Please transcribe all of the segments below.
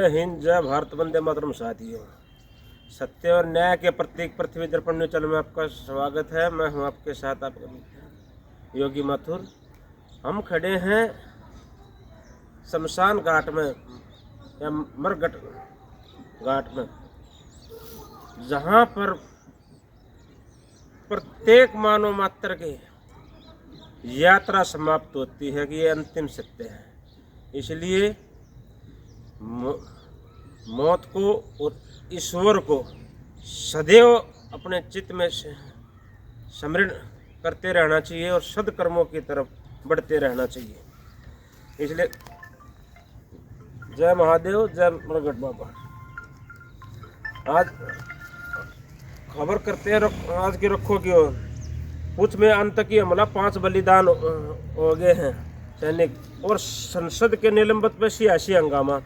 जय हिंद, जय भारत, वंदे मातरम। साथियों, सत्य और न्याय के प्रतीक पृथ्वी दर्पण न्यूज चैनल में आपका स्वागत है। मैं हूं आपके साथ आपका योगी माथुर। हम खड़े हैं शमशान घाट में या मरघट घाट में, जहां पर प्रत्येक मानव मात्र की यात्रा समाप्त होती है कि ये अंतिम सत्य है। इसलिए मौत को और ईश्वर को सदैव अपने चित्त में स्मरण करते रहना चाहिए और सदकर्मों की तरफ बढ़ते रहना चाहिए। इसलिए जय महादेव, जय मरघट बाबा। आज खबर करते हैं आज की रखो की ओर। पुंछ में आतंकी हमला, 5 बलिदान हो गए हैं सैनिक। और संसद के निलंबित पे सियासी हंगामा।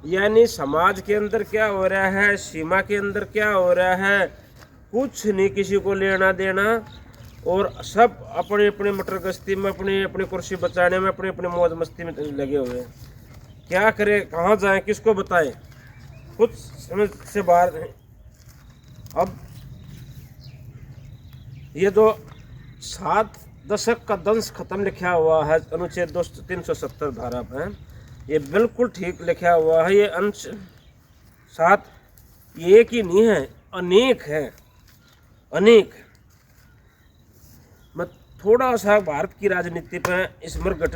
यानी समाज के अंदर क्या हो रहा है, सीमा के अंदर क्या हो रहा है, कुछ नहीं किसी को लेना देना। और सब अपने अपने मटर गश्ती में, अपनी अपनी कुर्सी बचाने में, अपनी अपनी मौज मस्ती में लगे हुए हैं। क्या करें, कहाँ जाएं, किसको बताएं, कुछ समझ से बाहर है। अब ये जो 7 दशक का दंश खत्म लिखा हुआ है अनुच्छेद 370 धारा पर, ये बिल्कुल ठीक लिखा हुआ है। ये अंश 7 एक ही नहीं है, अनेक है, अनेक। मैं थोड़ा सा भारत की राजनीति पर, इस मरघट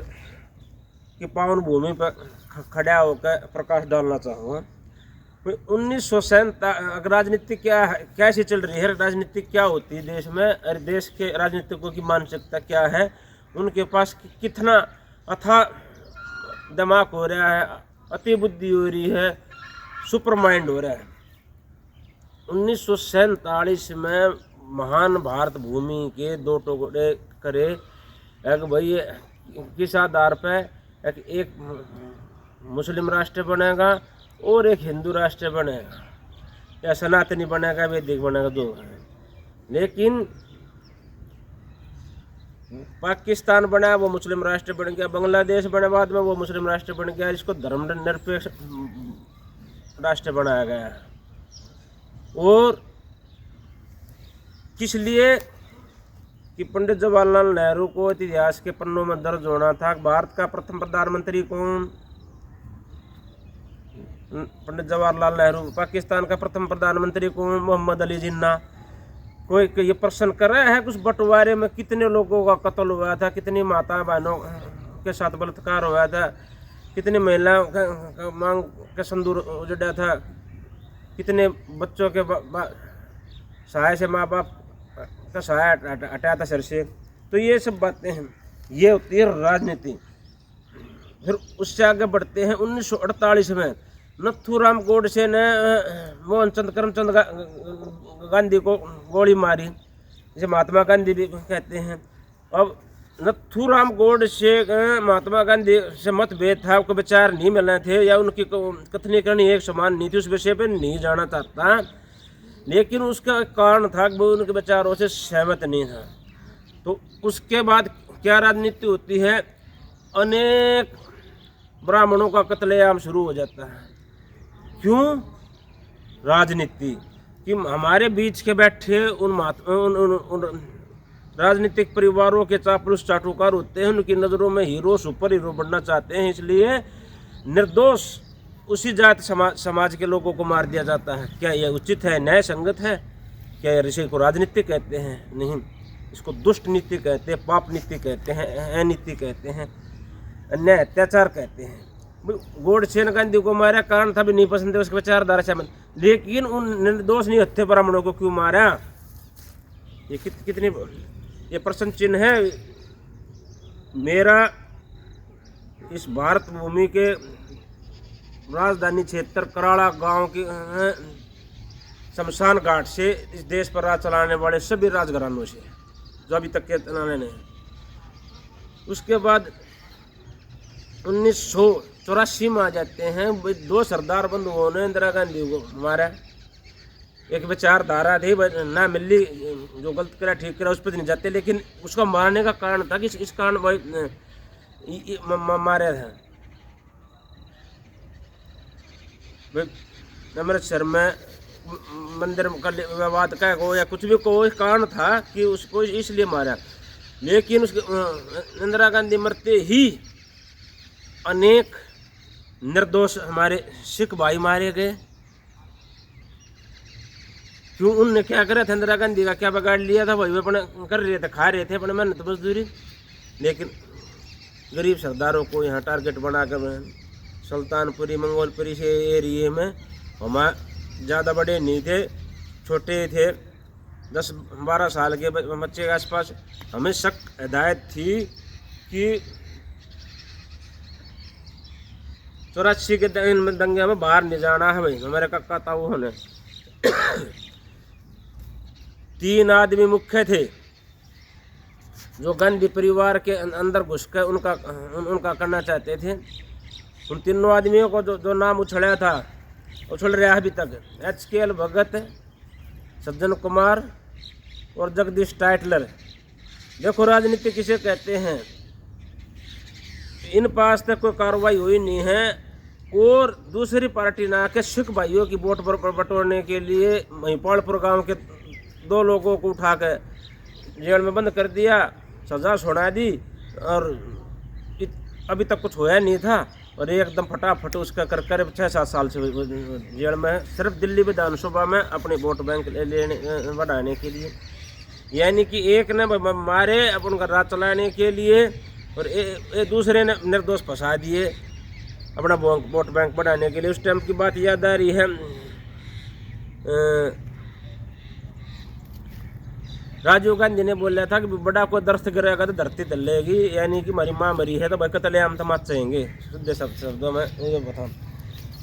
की पावन भूमि पर खड़ा होकर प्रकाश डालना चाहूँगा। 1947 राजनीति क्या है, कैसी चल रही है राजनीति, क्या होती है देश में, और देश के राजनीतिकों की मानसिकता क्या है, उनके पास कितना अथाह दिमाग हो रहा है, अति बुद्धि हो रही है, सुपर माइंड हो रहा है। 1947 में महान भारत भूमि के 2 टुकड़े करे, एक भाई किस आधार पर एक मुस्लिम राष्ट्र बनेगा और एक हिंदू राष्ट्र बनेगा, या सनातनी बनेगा, वैदिक बनेगा, 2 है। लेकिन पाकिस्तान बना, वो मुस्लिम राष्ट्र बन गया। बांग्लादेश बने बाद में, वो मुस्लिम राष्ट्र बन गया। इसको धर्मनिरपेक्ष राष्ट्र बनाया गया। और किस लिए कि पंडित जवाहरलाल नेहरू को इतिहास के पन्नों में दर्ज होना था। भारत का प्रथम प्रधानमंत्री कौन? पंडित जवाहरलाल नेहरू। पाकिस्तान का प्रथम प्रधानमंत्री कौन? मोहम्मद अली जिन्ना। कोई ये प्रश्न कर रहा है, कुछ बंटवारे में कितने लोगों का कत्ल हुआ था, कितनी माता बहनों के साथ बलात्कार हुआ था, कितनी महिलाओं का मांग का संदूर उजड़ा था, कितने बच्चों के सहाय से माँ बाप का सहाय हटाया था सर से। तो ये सब बातें हैं, ये होती है राजनीति। फिर उससे आगे बढ़ते हैं। 1948 में नथुराम गोडसे ने मोहनचंद करमचंद गांधी को गोली मारी, जिसे महात्मा गांधी भी कहते हैं। अब नथुराम गोडसे महात्मा गांधी से मतभेद था, उनको विचार नहीं मिलने थे, या उनकी कथनी करनी एक समान नहीं थी, उस विषय पे नहीं जाना चाहता। लेकिन उसका कारण था कि वो उनके विचारों से सहमत नहीं था। तो उसके बाद क्या राजनीति होती है, अनेक ब्राह्मणों का कत्लेआम शुरू हो जाता है। क्यों? राजनीति कि हमारे बीच के बैठे उन राजनीतिक परिवारों के चापलूस चाटुकार होते हैं, उनकी नज़रों में हीरो सुपर हीरो बनना चाहते हैं। इसलिए निर्दोष उसी जात समाज के लोगों को मार दिया जाता है। क्या यह उचित है, न्याय संगत है? क्या यह ऋषि को राजनीति कहते हैं? नहीं, इसको दुष्ट नीति कहते हैं, पाप नीति कहते हैं, अनीति कहते हैं, अन्याय अत्याचार कहते हैं। गोडसे ने गांधी को मारा, कारण था भी नहीं पसंद है उसके विचारधारा से, लेकिन उन निर्दोष नहीं हत्या ब्राह्मणों को क्यों मारा? ये कितनी ये प्रश्न चिन्ह है। मेरा इस भारत भूमि के राजधानी क्षेत्र कराड़ा गांव की शमशान घाट से इस देश पर राज चलाने वाले सभी राजघरानों से, जो अभी तक के चलाने ने। उसके बाद 1984 में आ जाते हैं। 2 सरदार बंधुओं ने इंदिरा गांधी को मारा। एक विचारधारा थी ना मिली, जो गलत करा ठीक करा उस पर नहीं जाते, लेकिन उसका मारने का कारण था कि इस कारण वही मारे थे। भाई अमृतसर में मंदिर का विवाद का हो या कुछ भी कोई कारण था कि उसको इसलिए मारा, लेकिन उसके इंदिरा गांधी मरते ही अनेक निर्दोष हमारे सिख भाई मारे गए। क्यों? उनने क्या करा था? इंदिरा गांधी का क्या बिगाड़ लिया था? वही अपने कर रहे थे, खा रहे थे अपने मेहनत मजदूरी, लेकिन गरीब सरदारों को यहाँ टारगेट बनाकर सुल्तानपुरी मंगोलपुरी से एरिए में हम ज़्यादा बड़े नहीं थे, छोटे थे, 10-12 साल के बच्चे के आसपास। हमें सख्त हिदायत थी कि 84 के दंगे में बाहर नहीं जाना है। भाई हमारे कक्का ताऊ ने 3 आदमी मुख्य थे जो गांधी परिवार के अंदर घुसकर उनका करना चाहते थे। उन तीनों आदमियों को जो नाम उछड़ा था, उछल रहा है अभी तक, HKL भगत, सज्जन कुमार और जगदीश टाइटलर। देखो राजनीति किसे कहते हैं। इन पास तक कोई कार्रवाई हुई नहीं है और दूसरी पार्टी ना के सिख भाइयों की वोट बटोरने के लिए महिपालपुर गांव के 2 लोगों को उठा कर जेल में बंद कर दिया, सजा सुना दी और अभी तक कुछ होया नहीं था। और एकदम फटाफट उसका कर 6-7 साल से जेल में है, सिर्फ दिल्ली विधानसभा में अपने वोट बैंक लेने बढ़ाने के लिए। यानी कि एक ने मारे अपन का राज चलाने के लिए और दूसरे ने निर्दोष फंसा दिए अपना वोट बैंक बढ़ाने के लिए। उस टाइम की बात याद आ रही है, राजीव गांधी ने बोला था कि बड़ा कोई दर्द गिरेगा तो धरती दलेगी, यानी कि हमारी माँ मरी है तो भाई कतलेआम तो मत चाहेंगे, सीधे शब्दों में ये बताऊँ।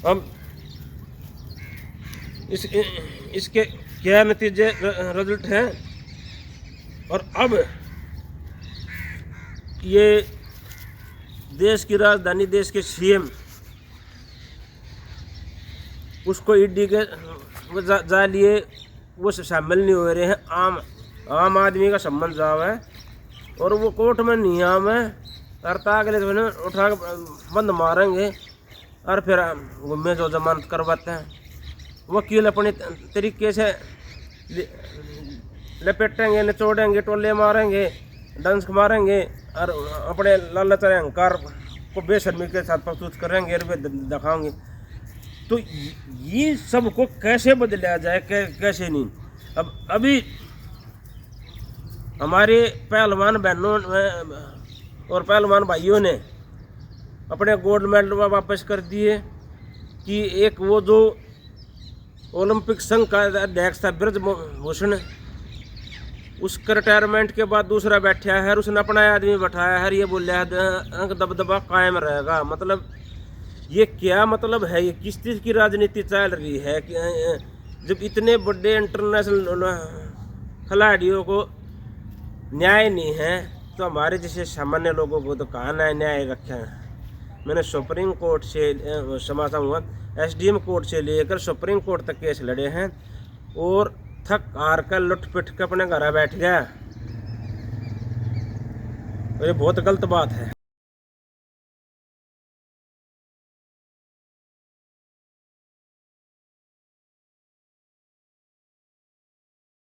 अब इसके क्या नतीजे रिजल्ट हैं। और अब ये देश की राजधानी, देश के CM उसको ईडी के जालिए वो शामिल नहीं हो रहे हैं। आम आदमी का संबंध जाव है और वो कोर्ट में नियम है और अगले दिन उठा बंद मारेंगे और फिर घूमे जो जमानत करवाते हैं। वकील अपने तरीके से लपेटेंगे, निचोड़ेंगे, टोले मारेंगे, डंस मारेंगे और अपने लालच अहंकार को बेशर्मी के साथ प्रस्तुत करेंगे, दिखाएंगे। तो ये सब को कैसे बदला जाए, कैसे नहीं। अब अभी हमारे पहलवान बहनों और पहलवान भाइयों ने अपने गोल्ड मेडल वापस कर दिए कि एक वो जो ओलंपिक संघ का अध्यक्ष था ब्रजभूषण, उसका रिटायरमेंट के बाद दूसरा बैठा है, उसने अपना आदमी बैठाया है, ये बोला है दबदबा कायम रहेगा। मतलब ये क्या मतलब है? ये किस चीज़ की राजनीति चल रही है कि जब इतने बड़े इंटरनेशनल खिलाड़ियों को न्याय नहीं है तो हमारे जैसे सामान्य लोगों को तो कहाँ न्याय रखा है। मैंने सुप्रीम कोर्ट से समाचार हुआ, SDM कोर्ट से लेकर सुप्रीम कोर्ट तक केस लड़े हैं और थक हार कर लुट पिट कर अपने घर बैठ गया। ये बहुत गलत बात है।